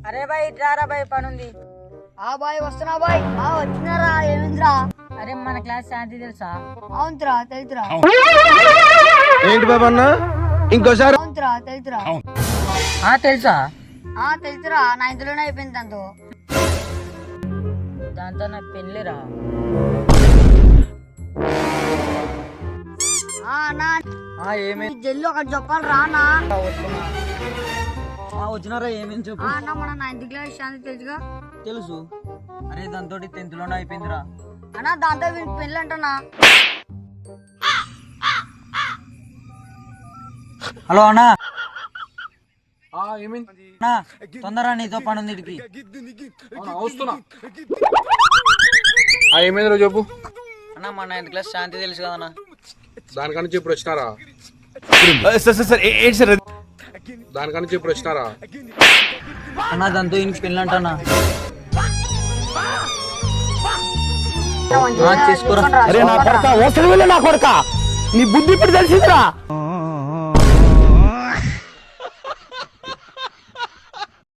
అరే బాయ్ రారా బాయ్ పనుంది. ఆ బాయ్ వస్తున్నా బాయ్. వచ్చినారా ఏమింద్రా? అరే మన క్లాస్ శాంతి తెలుసా? అవునురా తెలుసురా. ఏంటి బాబా అన్న ఇంకోసారి? అవునురా తెలుసురా. తెలుసా? తెలుసురా, నా ఇందులోనే అయిపోయింది దాంతో. దాంతో నాకు పెళ్ళిరా. ఏమి జల్లు ఒకటి చెప్పాలి రా అన్న. వచ్చినారా ఏమేమి చెప్పు. అన్న మన 9th క్లాస్ శాంతి తెలుసుగా? తెలుసు. అరే దాంతో 10th లోనే అయిపోయిందిరా. అన్న దాంతో వీనికి పెళ్ళి అంటున్నా. హలో అన్నా, ఏమైంది? తొందరగా నీతో పని ఉంది ఇడికి. వస్తున్నా. ఏమైందిరా చెప్పు. అన్నా మన 9th క్లాస్ శాంతి తెలుసు కదన్నా? దానికన్నా ఇప్పుడు వచ్చినారా? దానికన్నా ఇప్పుడు వచ్చినారా? అన్నా దాంతో ఇంక పెళ్ళి అంటన్నా. చేసుకోరా. అరే నా కొడక ఓసలి వెళ్ళి నా కొడక నీ బుద్ధి ఇప్పుడు తెలిసిందిరా.